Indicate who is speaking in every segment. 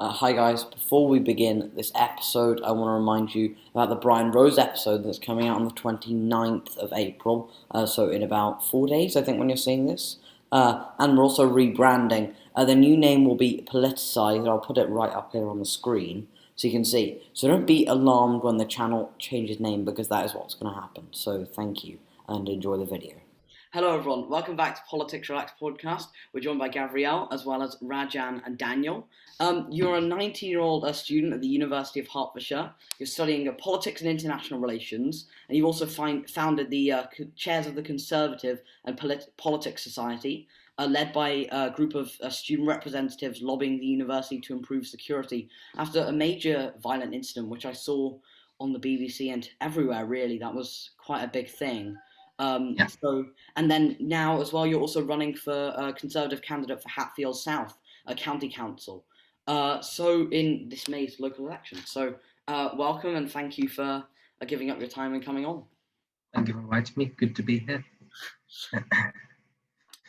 Speaker 1: Hi guys, before we begin this episode, I want to remind you about the Brian Rose episode that's coming out on the 29th of April, so in about 4 days, I think, when you're seeing this. And we're also rebranding. The new name will be Politicized. I'll put it right up here on the screen so you can see. So don't be alarmed when the channel changes name because that is what's going to happen. So thank you and enjoy the video. Hello everyone, welcome back to Politics Relax podcast. We're joined by Gabrielle as well as Rajan and Daniel. You're a 19-year-old student at the University of Hertfordshire. You're studying politics and international relations, and you've also founded the chairs of the Conservative and Politics Society, led by a group of student representatives lobbying the university to improve security after a major violent incident, which I saw on the BBC and everywhere, really. That was quite a big thing.
Speaker 2: Yeah.
Speaker 1: And then now as well, you're also running for a Conservative candidate for Hatfield South, a county council. So in this May's local election. So welcome and thank you for giving up your time and coming on.
Speaker 2: Thank you for inviting me. Good to be here.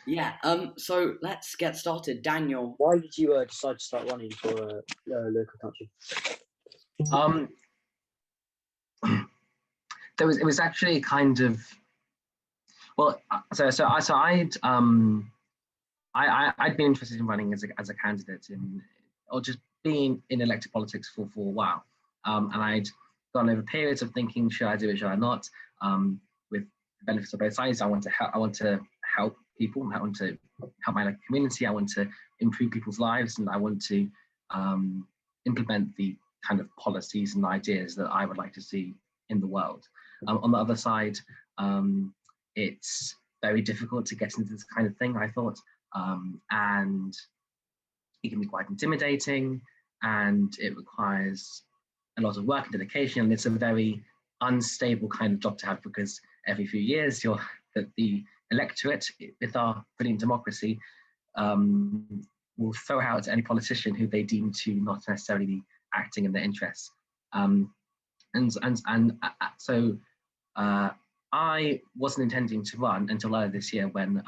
Speaker 1: Yeah. So let's get started. Daniel,
Speaker 3: why did you decide to start running for a local council?
Speaker 2: It was actually kind of I'd been interested in running as a candidate or just being in elected politics for a while, and I'd gone over periods of thinking, should I do it, should I not? With the benefits of both sides, I want to help people. I want to help my local community. I want to improve people's lives, and I want to implement the kind of policies and ideas that I would like to see in the world. On the other side, it's very difficult to get into this kind of thing, I thought, and it can be quite intimidating, and it requires a lot of work and dedication, and it's a very unstable kind of job to have, because every few years the electorate, with our brilliant democracy, will throw out any politician who they deem to not necessarily be acting in their interests. So I wasn't intending to run until earlier this year, when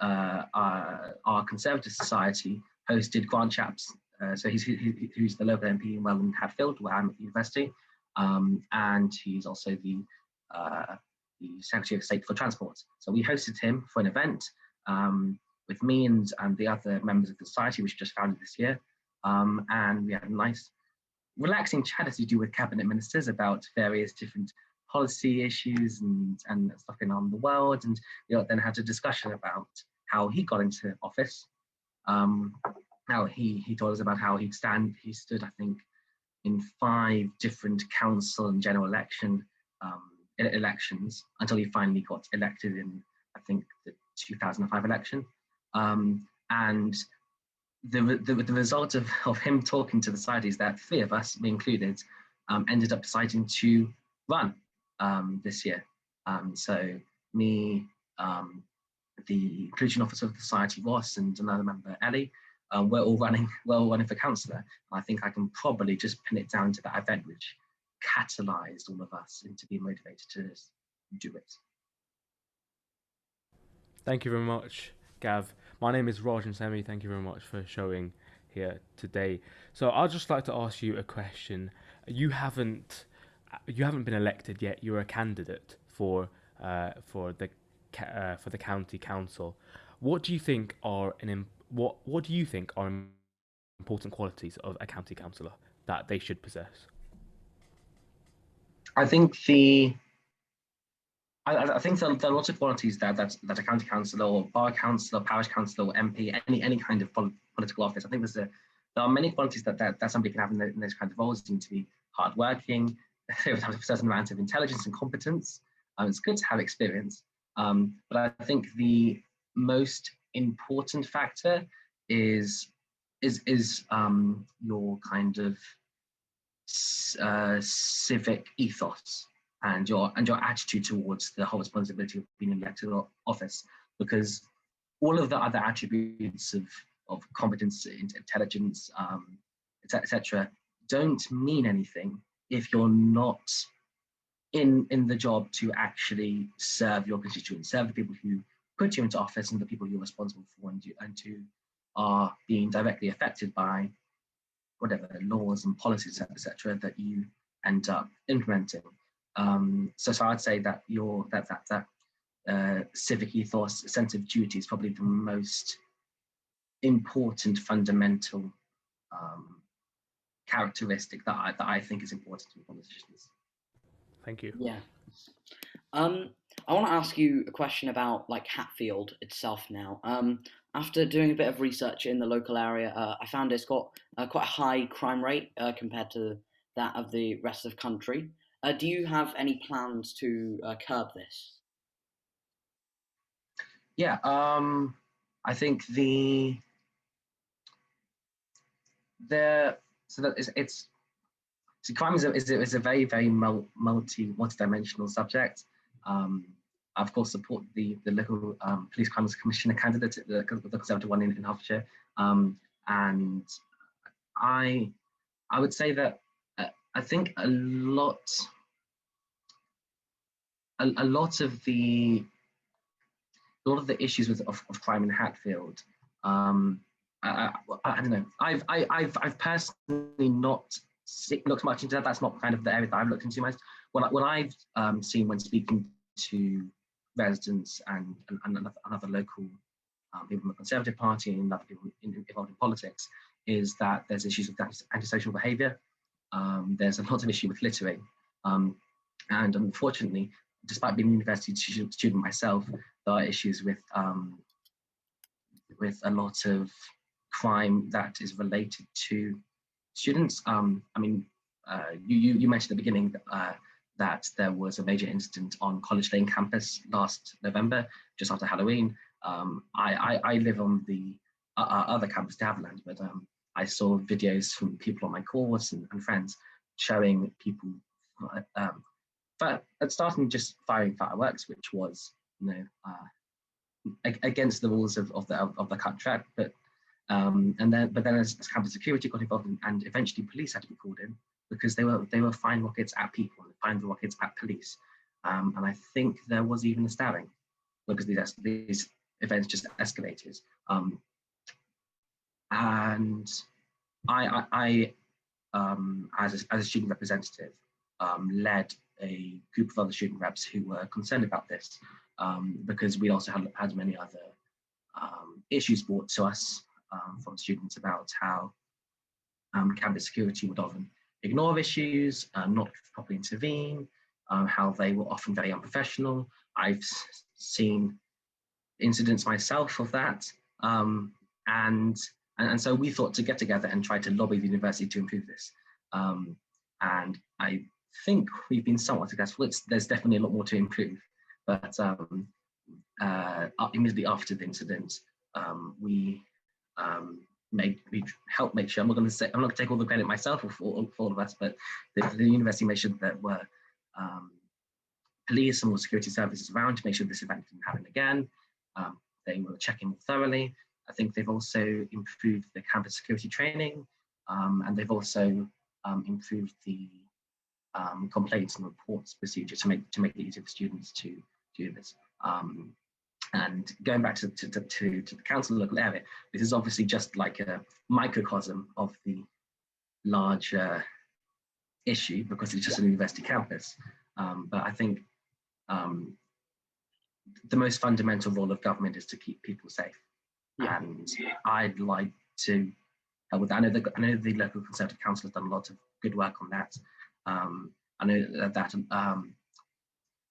Speaker 2: our Conservative Society hosted Grant Shapps. So who's the local MP in Welland Hatfield, where I'm at the university, and he's also the Secretary of State for Transport. So we hosted him for an event with me and the other members of the society, which just founded this year, and we had a nice, relaxing chat, as you do with cabinet ministers, about various different policy issues and stuff going on in the world. And then had a discussion about how he got into office. How he told us about how he stood, I think, in 5 different council and general elections until he finally got elected in, I think, the 2005 election. And the result of him talking to the society is that 3 of us, me included, ended up deciding to run this year. So me, the inclusion officer of the society, Ross, and another member, Ellie, we're all running for councillor. I think I can probably just pin it down to that event, which catalysed all of us into being motivated to do it.
Speaker 4: Thank you very much, Gav. My name is Raj and Semi. Thank you very much for showing here today. So I'd just like to ask you a question. You haven't been elected yet. You're a candidate for the county council. What do you think are important qualities of a county councillor that they should possess?
Speaker 2: I think there are lots of qualities that a county councillor or borough councillor, parish councillor, or MP, any kind of political office. I think there are many qualities that somebody can have in those kind of roles. They need to be hardworking. They have a certain amount of intelligence and competence. It's good to have experience, but I think the most important factor is your kind of civic ethos and your attitude towards the whole responsibility of being elected office, because all of the other attributes of competence, intelligence, etc., don't mean anything if you're not in the job to actually serve your constituents, serve the people who put you into office and the people you're responsible for, and who are being directly affected by whatever laws and policies, etc., that you end up implementing. So I'd say that civic ethos, sense of duty, is probably the most important fundamental characteristic that I think is important in politicians.
Speaker 4: Thank you.
Speaker 1: Yeah. I want to ask you a question about like Hatfield itself now. After doing a bit of research in the local area, I found it's got quite a high crime rate compared to that of the rest of the country. Do you have any plans to curb this?
Speaker 2: Yeah, I think crime is a very multi-dimensional subject. I of course support the local police crimes commissioner candidate, the Conservative one in Hertfordshire, and I would say that I think a lot of the issues of crime in Hatfield. I don't know. I've personally not looked much into that. That's not kind of the area that I've looked into most. What I've seen when speaking to residents and other local people from the Conservative Party and other people involved in politics is that there's issues with antisocial behaviour. There's a lot of issue with littering, and unfortunately, despite being a university student myself, there are issues with a lot of crime that is related to students. I mean, you mentioned at the beginning that there was a major incident on College Lane campus last November, just after Halloween. I live on the other campus, de Havilland, but I saw videos from people on my course and friends showing people starting just firing fireworks, which was, against the rules of the contract. But then as campus security got involved and eventually police had to be called in because they were firing rockets at people and firing rockets at police. And I think there was even a stabbing because these events just escalated. And I as a student representative, led a group of other student reps who were concerned about this, because we also had many other issues brought to us from students about how campus security would often ignore issues, not properly intervene, how they were often very unprofessional. I've seen incidents myself of that, and so we thought to get together and try to lobby the university to improve this. And I think we've been somewhat successful. There's definitely a lot more to improve, but immediately after the incident, we helped make sure. I'm not going to take all the credit myself for all of us, but the university made sure that there were police and more security services around to make sure this event didn't happen again. They were checking thoroughly. I think they've also improved the campus security training, and they've also improved the complaints and reports procedure to make it easier for students to do this. And going back to the council local area, this is obviously just like a microcosm of the larger issue because it's just an university campus. But I think the most fundamental role of government is to keep people safe. Yeah. And I'd like to help with that. I know the local Conservative Council has done a lot of good work on that. I know that a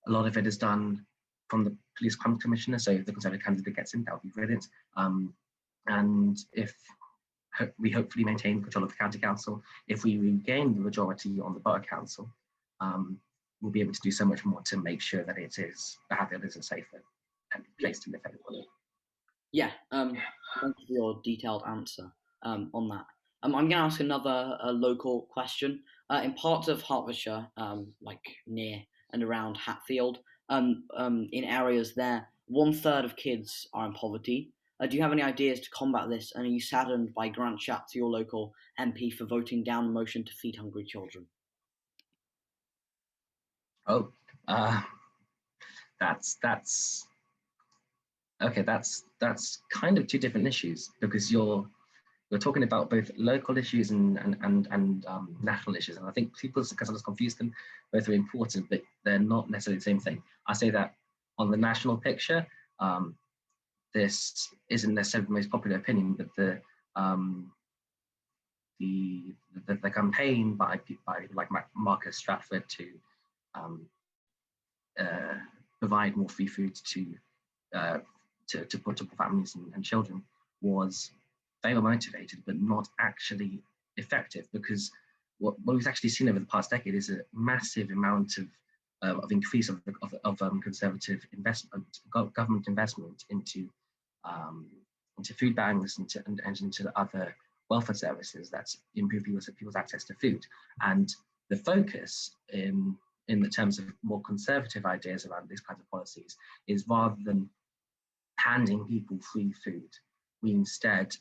Speaker 2: lot of it is done from the police crime commissioner, so if the Conservative candidate gets in, that would be brilliant. And if we hopefully maintain control of the county council, if we regain the majority on the borough council, we'll be able to do so much more to make sure that Hatfield is a safer place to live everybody.
Speaker 1: Yeah, thank you for your detailed answer on that. I'm going to ask another local question. In parts of Hertfordshire, like near and around Hatfield, in areas there, 1/3 of kids are in poverty. Do you have any ideas to combat this? And are you saddened by Grant Shapps, your local MP, for voting down a motion to feed hungry children?
Speaker 2: Oh, that's okay. That's kind of two different issues because you're we're talking about both local issues and national issues, and I think people sometimes confuse them. Both are important, but they're not necessarily the same thing. I say that on the national picture, this isn't necessarily the most popular opinion, but the campaign by like Marcus Stratford to um, provide more free food to poor families and children was very well motivated, but not actually effective, because what we've actually seen over the past decade is a massive amount of increase of conservative investment, government investment into food banks and into other welfare services that improve people's access to food. And the focus in the terms of more conservative ideas around these kinds of policies is, rather than handing people free food, we instead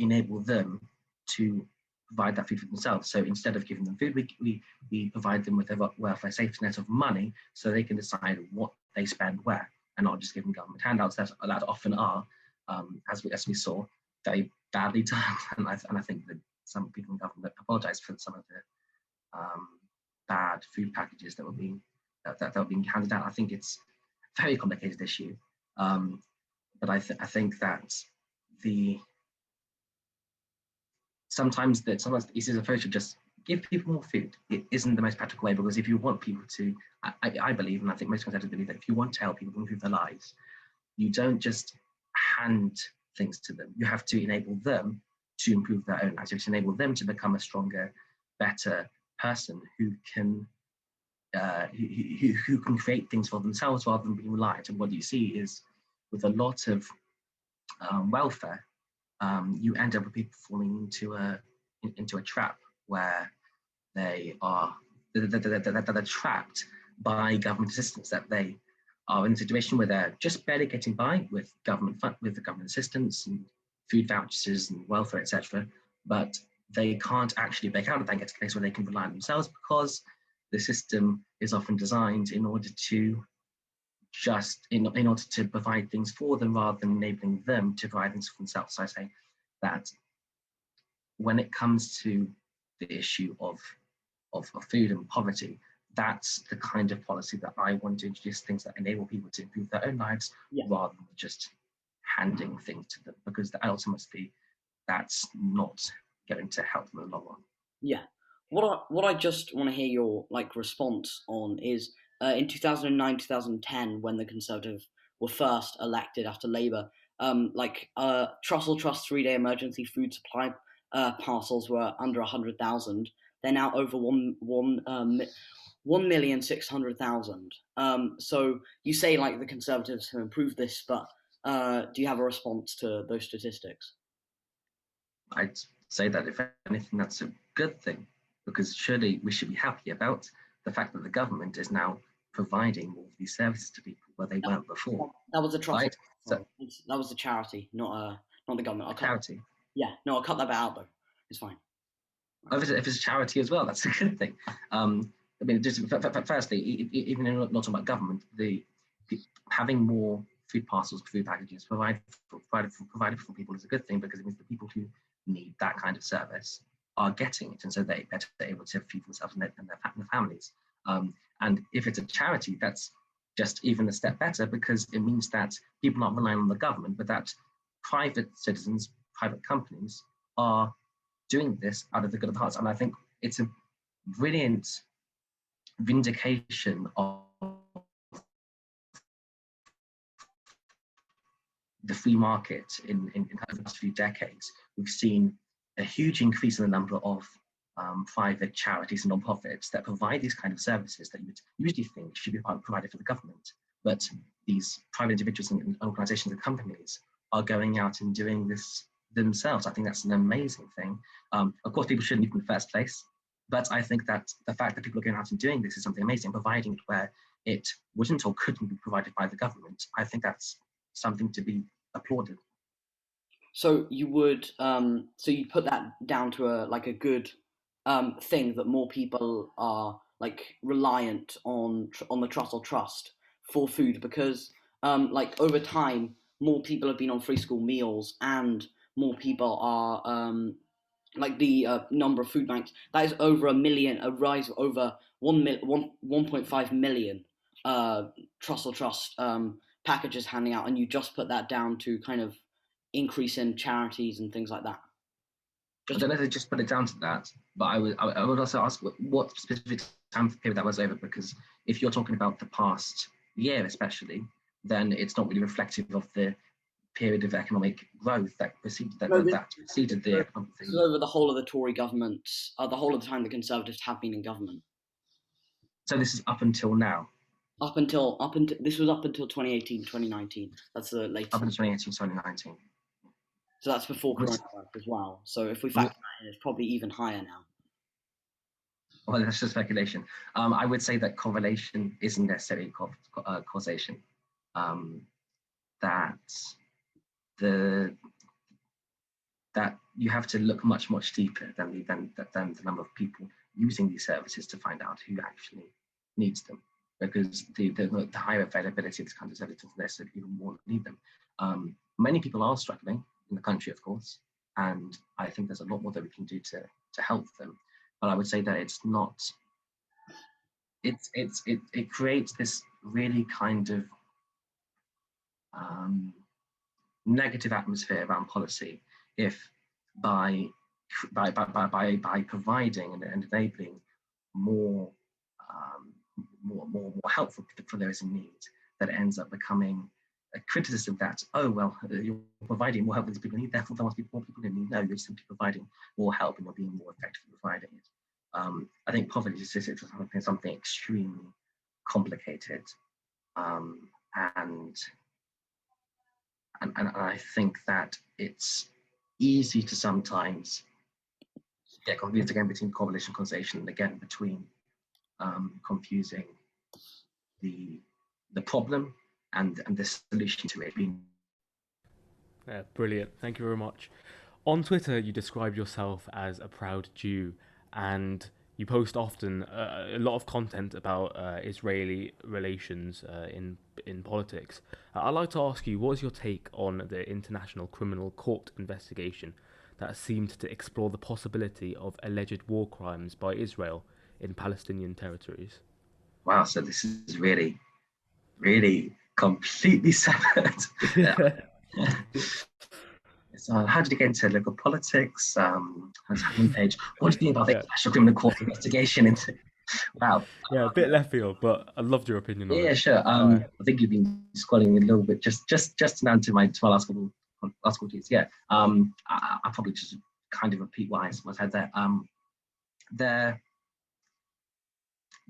Speaker 2: enable them to provide that food for themselves. So instead of giving them food, we provide them with a welfare safety net of money so they can decide what they spend where, and not just giving government handouts that often are, as we saw, very badly done. And I think that some people in government apologise for some of the bad food packages that were being handed out. I think it's a very complicated issue, but I think that sometimes the easiest approach to just give people more food. It isn't the most practical way, because if you want people to, I believe, and I think most conservatives believe, that if you want to help people improve their lives, you don't just hand things to them. You have to enable them to improve their own lives. You have to enable them to become a stronger, better person who can create things for themselves rather than being reliant. And what you see is, with a lot of welfare, you end up with people falling into a trap where they're trapped by government assistance, that they are in a situation where they're just barely getting by with the government assistance and food vouchers and welfare, etc. But they can't actually break out of that and get to a place where they can rely on themselves, because the system is often designed in order to provide things for them rather than enabling them to provide things for themselves. So I say that when it comes to the issue of food and poverty, that's the kind of policy that I want to introduce, things that enable people to improve their own lives, rather than just handing things to them, because ultimately that's not going to help them in the long run.
Speaker 1: Yeah. What I just want to hear your response on is, in 2009, 2010, when the Conservatives were first elected after Labour, Trussell Trust 3-day emergency food supply parcels were under 100,000. They're now over 1,600,000. So you say the Conservatives have improved this, but do you have a response to those statistics?
Speaker 2: I'd say that if anything, that's a good thing, because surely we should be happy about the fact that the government is now providing all of these services to people where they weren't before.
Speaker 1: That was a trust.
Speaker 2: Right?
Speaker 1: So, that was the charity, not the government.
Speaker 2: Charity.
Speaker 1: I'll cut that bit out though. It's fine.
Speaker 2: If it's a charity as well, that's a good thing. I mean, just firstly, even not talking about government, having more food parcels, food packages provided for people is a good thing, because it means the people who need that kind of service are getting it, and so they're able to feed themselves and their families. And if it's a charity, that's just even a step better, because it means that people aren't relying on the government, but that private citizens, private companies are doing this out of the good of the hearts. And I think it's a brilliant vindication of the free market in the past few decades. We've seen a huge increase in the number of private charities and non-profits that provide these kind of services that you would usually think should be provided for the government. But these private individuals and organizations and companies are going out and doing this themselves. I think that's an amazing thing. Of course, people shouldn't eat in the first place, but I think that the fact that people are going out and doing this is something amazing, providing it where it wouldn't or couldn't be provided by the government. I think that's something to be applauded.
Speaker 1: So you would, so you put that down to a good thing, that more people are reliant on the Trussell Trust for food, because over time more people have been on free school meals, and more people are like the number of food banks. That is over a million, a rise of over 1.5 million trust packages handing out, and you just put that down to kind of increase in charities and things like that.
Speaker 2: I don't know if they just put it down to that, but I would also ask what specific time period that was over, because if you're talking about the past year especially, then it's not really reflective of the period of economic growth that preceded the economic
Speaker 1: This is over the whole of the Tory government, the whole of the time the Conservatives have been in government.
Speaker 2: So this is up until now?
Speaker 1: This was up until 2018, 2019. That's the latest.
Speaker 2: Up until 2018, 2019.
Speaker 1: So that's before coronavirus as well. So if we factor that in, it's probably even higher now.
Speaker 2: Well, that's just speculation. I would say that correlation isn't necessarily causation. That you have to look much deeper than the number of people using these services to find out who actually needs them, because the higher availability of these kinds of services doesn't necessarily even more need them. Many people are struggling in the country, of course, and I think there's a lot more that we can do to help them. But I would say that it's not. It creates this really kind of negative atmosphere around policy if by providing and enabling more help for those in need, that ends up becoming a criticism that, oh well, you're providing more help than people need, therefore there must be more people in need. No, you're simply providing more help and you're being more effective in providing it. I think poverty statistics is something extremely complicated, and I think that it's easy to sometimes get confused again between correlation and causation, and again between confusing the problem and the solution to it being.
Speaker 4: Yeah, brilliant. Thank you very much. On Twitter, you describe yourself as a proud Jew, and you post often a lot of content about Israeli relations in politics. I'd like to ask you, what is your take on the International Criminal Court investigation that seemed to explore the possibility of alleged war crimes by Israel in Palestinian territories?
Speaker 2: Wow, so this is really, really completely separate. So how did you get into local politics? Page. What do you think about the International Criminal Court investigation? Wow.
Speaker 4: Yeah, a bit left field, but I loved your opinion on it.
Speaker 2: Yeah, sure. I think you've been scrolling a little bit. Just to answer my last couple duties. Yeah. I'll probably just kind of repeat what I said there.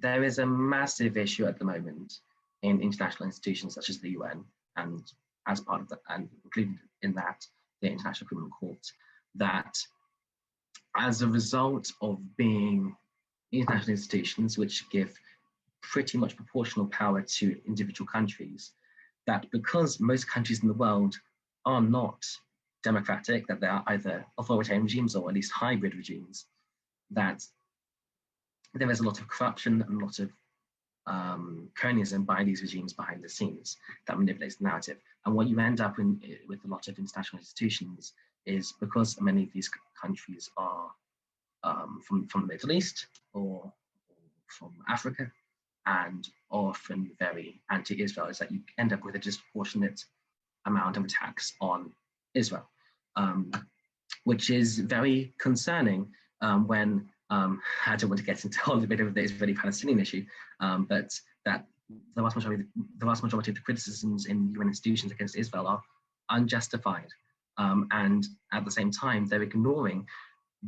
Speaker 2: There is a massive issue at the moment in international institutions such as the UN, and as part of that, and included in that, the International Criminal Court, that as a result of being international institutions which give pretty much proportional power to individual countries, that because most countries in the world are not democratic, that they are either authoritarian regimes or at least hybrid regimes, that there is a lot of corruption and a lot of cronyism by these regimes behind the scenes that manipulates the narrative. And what you end up with a lot of international institutions is, because many of these countries are from the Middle East or from Africa, and often very anti-Israel, is that you end up with a disproportionate amount of attacks on Israel, which is very concerning when I don't want to get into all the bit of the Israeli-Palestinian issue, but that the vast majority of the criticisms in UN institutions against Israel are unjustified, and at the same time they're ignoring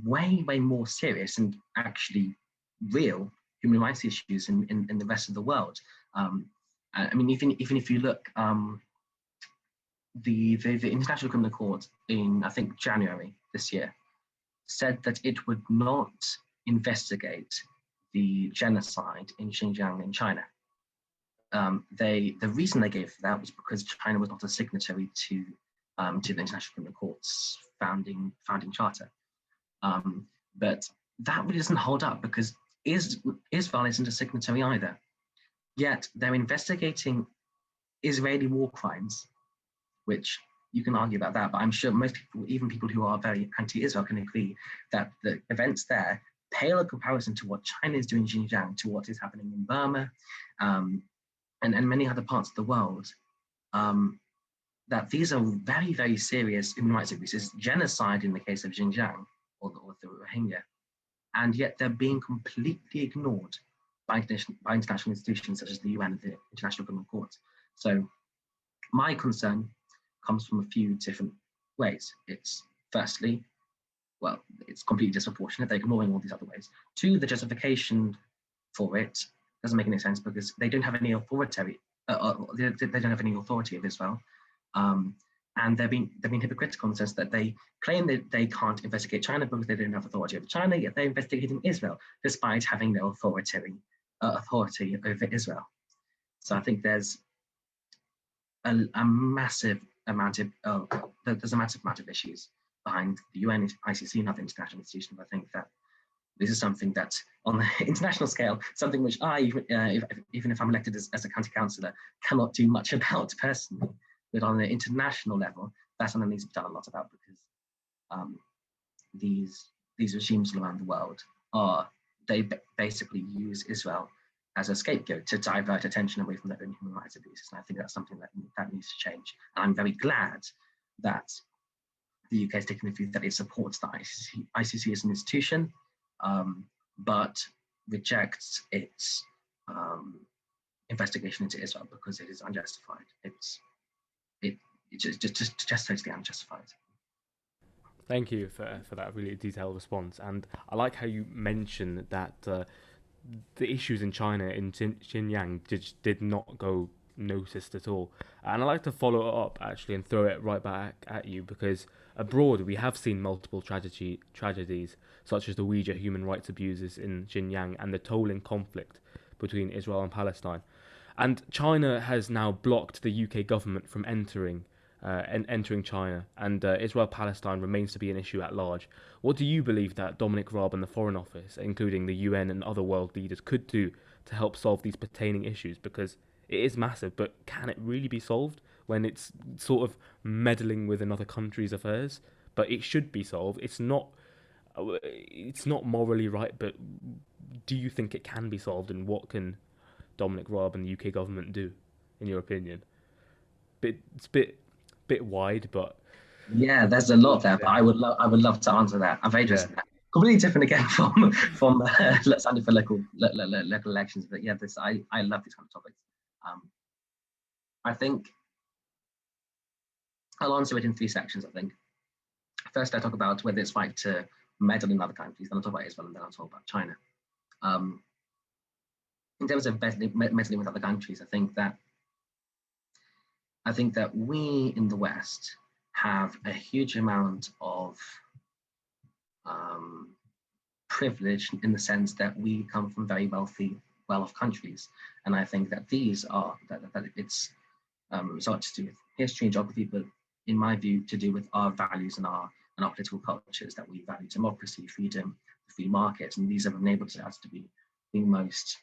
Speaker 2: way more serious and actually real human rights issues in the rest of the world. I mean, even if you look, the International Criminal Court in, I think, January this year said that it would not investigate the genocide in Xinjiang in China. The reason they gave for that was because China was not a signatory to the International Criminal Court's founding charter. But that really doesn't hold up, because Israel isn't a signatory either. Yet they're investigating Israeli war crimes, which you can argue about that, but I'm sure most people, even people who are very anti-Israel, can agree that the events there pale in comparison to what China is doing in Xinjiang, to what is happening in Burma, and many other parts of the world. That these are very, very serious human rights abuses, genocide in the case of Xinjiang or the Rohingya, and yet they're being completely ignored by international institutions such as the UN and the International Criminal Court. So my concern comes from a few different ways. It's firstly, well, it's completely disproportionate. They're ignoring all these other ways. Two, the justification for it doesn't make any sense because they don't have any authority. They don't have any authority of Israel, and they've been hypocritical in the sense that they claim that they can't investigate China because they don't have authority over China. Yet they're investigating Israel despite having no authority over Israel. So I think there's a massive amount of issues behind the UN, ICC, and other international institutions. I think that this is something that, on the international scale, something which I, even if I'm elected as a county councillor, cannot do much about personally. But on the international level, that's something that needs to be done a lot about, because these regimes all around the world they basically use Israel as a scapegoat to divert attention away from their own human rights abuses. And I think that's something that needs to change. And I'm very glad that the UK has taken the view that it supports the ICC as an institution, but rejects its investigation into Israel because it is unjustified. It's just totally unjustified.
Speaker 4: Thank you for that really detailed response. And I like how you mentioned that the issues in China, in Xinjiang, did not go noticed at all. And I'd like to follow it up, actually, and throw it right back at you, because abroad we have seen multiple tragedies, such as the Uyghur human rights abuses in Xinjiang and the tolling conflict between Israel and Palestine. And China has now blocked the UK government from entering China, and Israel-Palestine remains to be an issue at large. What do you believe that Dominic Raab and the Foreign Office, including the UN and other world leaders, could do to help solve these pertaining issues? Because it is massive, but can it really be solved when it's sort of meddling with another country's affairs? But it should be solved. It's not morally right, but do you think it can be solved, and what can Dominic Raab and the UK government do, in your opinion? It's a bit wide, but
Speaker 2: yeah, there's a lot there. But I would love to answer that. I'm very interested. Yeah. Completely different again from standing for local elections. But yeah, I love these kind of topics. I think I'll answer it in three sections. I think first I talk about whether it's right to meddle in other countries. Then I'll talk about Israel, and then I'll talk about China. In terms of meddling with other countries, I think that we in the West have a huge amount of privilege in the sense that we come from very well-off countries, and I think that these are that it's results to do with history and geography, but in my view, to do with our values and our political cultures, that we value democracy, freedom, free markets, and these have enabled us to be the most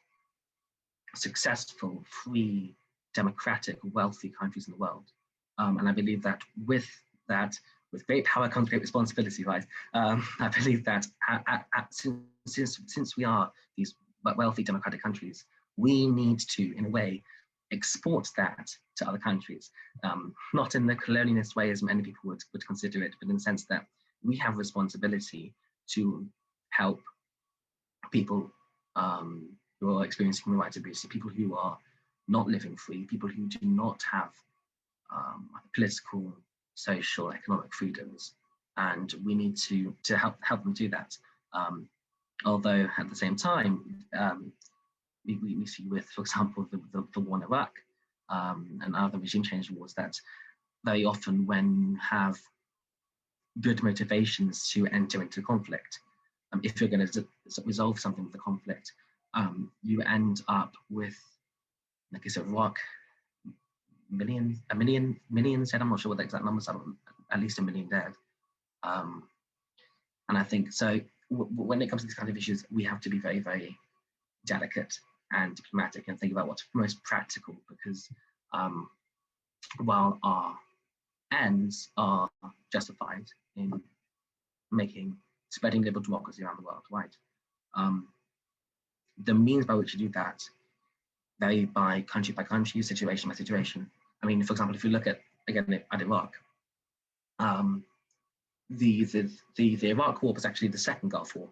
Speaker 2: successful, free, democratic, wealthy countries in the world. And I believe that with great power comes great responsibility, right? I believe that since we are these wealthy democratic countries, we need to, in a way, export that to other countries, not in the colonialist way as many people would consider it, but in the sense that we have responsibility to help people who are experiencing human rights abuse, people who are not living free, people who do not have political, social, economic freedoms, and we need to help them do that. Although at the same time, we see with, for example, the war in Iraq and other regime change wars, that very often when you have good motivations to enter into conflict, if you're going to resolve something with the conflict, you end up with, like I said, Iraq, a million dead. I'm not sure what the exact numbers are, at least 1 million dead. And I think so. When it comes to these kind of issues, we have to be very, very delicate and diplomatic and think about what's most practical, because while our ends are justified in spreading liberal democracy around the world, right? The means by which you do that vary by country, situation by situation. I mean, for example, if you look at Iraq, the Iraq War was actually the second Gulf War.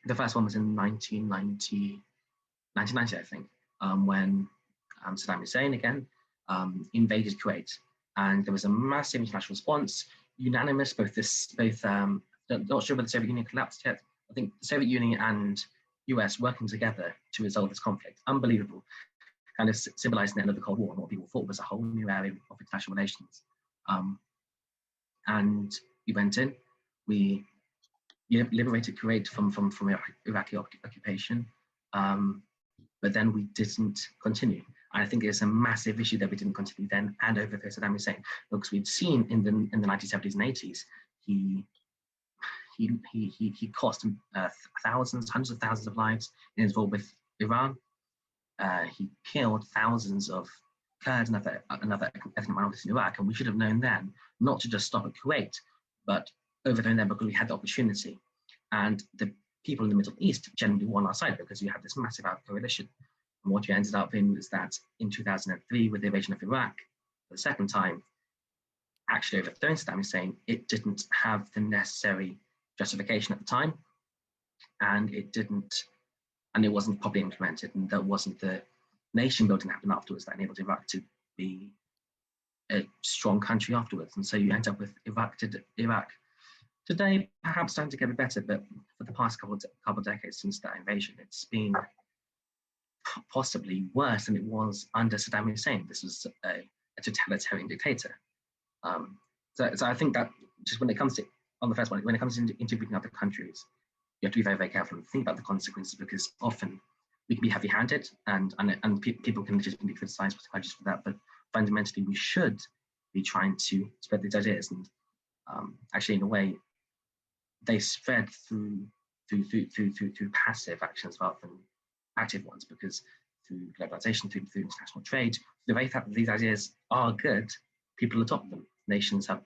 Speaker 2: The first one was in 1990, I think, when Saddam Hussein again invaded Kuwait, and there was a massive international response, unanimous. Not sure whether the Soviet Union collapsed yet. I think the Soviet Union and US working together to resolve this conflict. Unbelievable. Kind of symbolizing the end of the Cold War and what people thought was a whole new area of international relations. And we went in, we liberated Kuwait from Iraqi occupation, but then we didn't continue. And I think it's a massive issue that we didn't continue then and overthrow Saddam Hussein, because we'd seen in the 1970s and 80s, he cost thousands, hundreds of thousands of lives in his war with Iran. He killed thousands of Kurds and other ethnic minorities in Iraq, and we should have known then not to just stop at Kuwait, but overthrow them, because we had the opportunity. And the people in the Middle East generally won our side, because you had this massive Arab coalition. And what you ended up in was that in 2003, with the invasion of Iraq, for the second time, actually overthrowing Saddam Hussein, it didn't have the necessary justification at the time, and it wasn't properly implemented, and there wasn't the nation building that happened afterwards that enabled Iraq to be a strong country afterwards. And so you end up with Iraq today, perhaps starting to get a bit better, but for the past couple of decades since that invasion, it's been possibly worse than it was under Saddam Hussein. This was a totalitarian dictator. So I think that just when it comes to, on the first one, when it comes to interviewing other countries, you have to be very, very careful and think about the consequences, because often we can be heavy-handed and people can just be criticized for that, but fundamentally we should be trying to spread these ideas. And actually, in a way, they spread through passive actions rather than active ones, because through globalization, through international trade, the very fact that these ideas are good, people adopt them. Nations have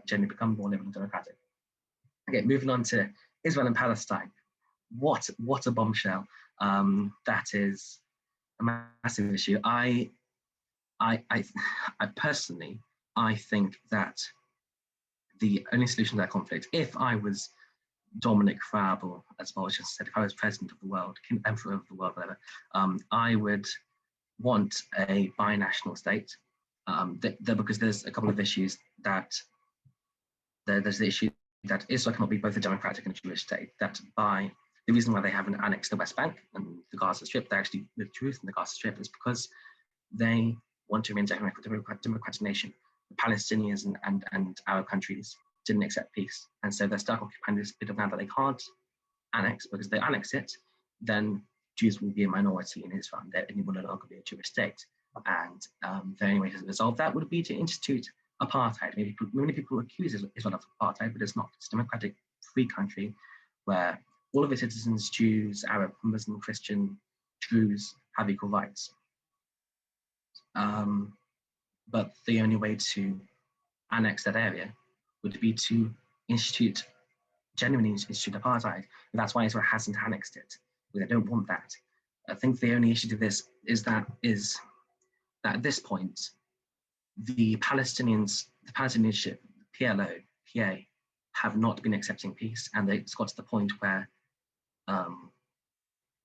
Speaker 2: generally become more liberal and democratic. Okay, moving on to Israel and Palestine. What a bombshell! That is a massive issue. I personally, I think that the only solution to that conflict, if I was Dominic Raab, or as Boris just said, if I was president of the world, emperor of the world, whatever, I would want a binational state. Because there's a couple of issues that there's the issue that Israel cannot be both a democratic and a Jewish state. That by the reason why they haven't annexed the West Bank and the Gaza Strip, they actually withdrew from the Gaza Strip, is because they want to remain a democratic nation. The Palestinians and Arab countries didn't accept peace, and so they're stuck occupying this bit of land that they can't annex, because if they annex it, then Jews will be a minority in Israel, and it will no longer be a Jewish state. And the only way to resolve that would be to institute apartheid. Many people accuse Israel of apartheid, but it's not. It's a democratic, free country where all of its citizens, Jews, Arab, Muslim, Christian, Druze, have equal rights. But the only way to annex that area would be to genuinely institute apartheid. And that's why Israel hasn't annexed it. They don't want that. I think the only issue to this is that at this point, the Palestinianship, PLO, PA, have not been accepting peace, and it's got to the point where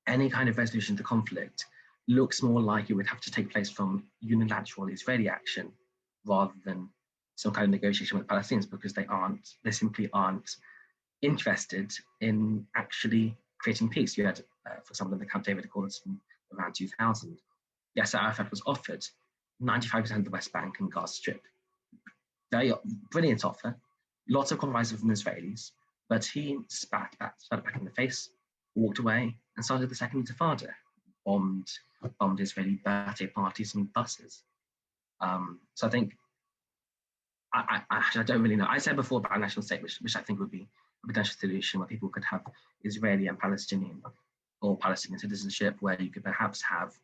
Speaker 2: any kind of resolution to conflict looks more like it would have to take place from unilateral Israeli action rather than some kind of negotiation with Palestinians, because they simply aren't interested in actually creating peace. You had, for example, in the Camp David Accords from around 2000, Yasser Arafat was offered 95% of the West Bank and Gaza Strip. Very brilliant offer, lots of compromises from the Israelis, but he spat back in the face, walked away, and started the Second Intifada, bombed Israeli birthday parties and buses. So I think, I don't really know. I said before about a national state, which I think would be a potential solution where people could have Israeli and Palestinian or Palestinian citizenship, where you could perhaps have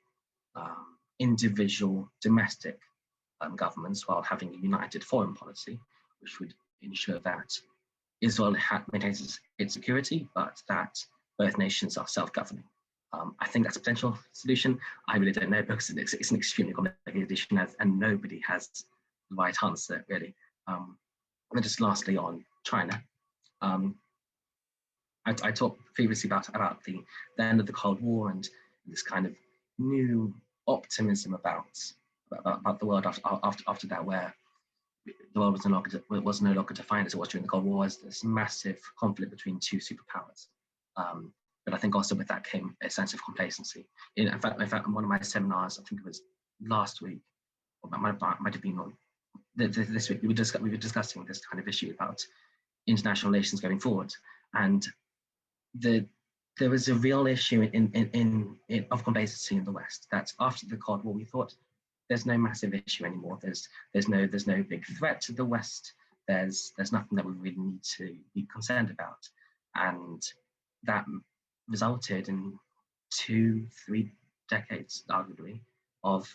Speaker 2: individual domestic governments while having a united foreign policy, which would ensure that Israel maintains its security, but that both nations are self-governing. I think that's a potential solution. I really don't know, because it's an extremely complicated issue, and nobody has the right answer, really. And just lastly on China, I talked previously about the end of the Cold War and this kind of new optimism about the world after that, where the world was no longer defined as it was during the Cold War, as this massive conflict between two superpowers. But I think also with that came a sense of complacency. In fact, in one of my seminars, I think it was last week, or might have been on this week, we were discussing this kind of issue about international relations going forward, and there was a real issue of complacency in the West. That after the Cold War, we thought there's no massive issue anymore. There's no big threat to the West. There's nothing that we really need to be concerned about, and that resulted in 2-3 decades, arguably, of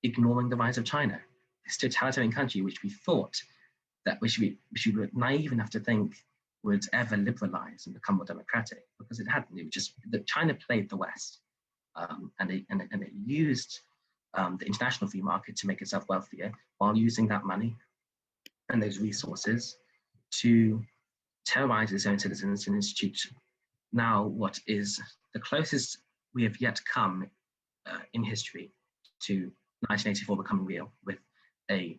Speaker 2: ignoring the rise of China, this totalitarian country which we thought that which we were naive enough to think would ever liberalize and become more democratic, because it hadn't. It was just that China played the West, and it used the international free market to make itself wealthier, while using that money and those resources to terrorize its own citizens and institute now what is the closest we have yet come in history to 1984 becoming real, with a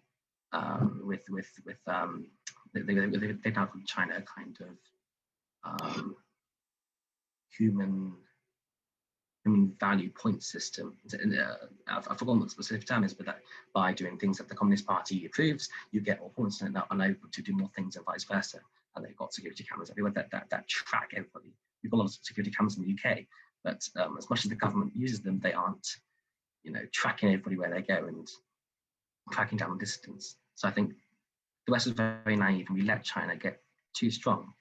Speaker 2: they now call China a kind of human value point system. I've forgotten what the specific term is, but that by doing things that the Communist Party approves, you get more points and are able to do more things, and vice versa. And they've got security cameras everywhere that track everybody. We've got a lot of security cameras in the UK, but as much as the government uses them, they aren't, tracking everybody where they go and tracking down the distance. So I think the West was very naive, and we let China get too strong,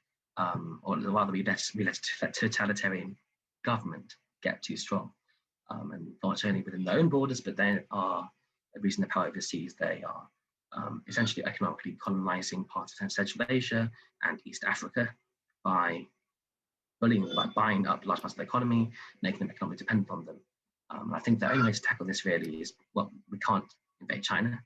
Speaker 2: or rather we let totalitarian government get too strong, and not only within their own borders, but they are abusing their power overseas. They are essentially economically colonizing parts of Central Asia and East Africa by buying up large parts of the economy, making them economically dependent on them. I think the only way to tackle this really is, well, we can't invade China.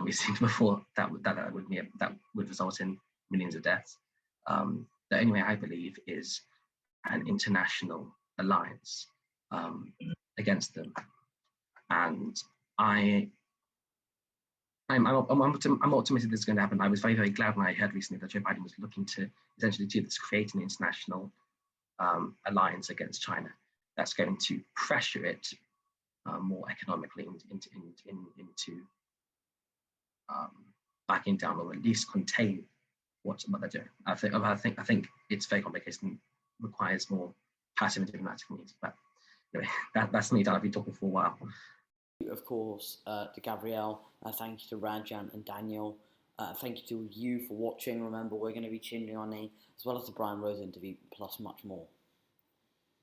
Speaker 2: We've seen before that would result in millions of deaths. The only way, I believe, is an international alliance against them. And I'm optimistic this is going to happen. I was very, very glad when I heard recently that Joe Biden was looking to essentially do this, create an international alliance against China that's going to pressure it more economically into backing down, or at least contain what they're doing. I think it's very complicated and requires more passive and diplomatic means. But anyway, that's me that I've been talking for a while.
Speaker 1: Of course, to Gabrielle, thank you to Rajan and Daniel. Thank you to you for watching. Remember, we're going to be changing our name, as well as the Brian Rose interview, plus much more.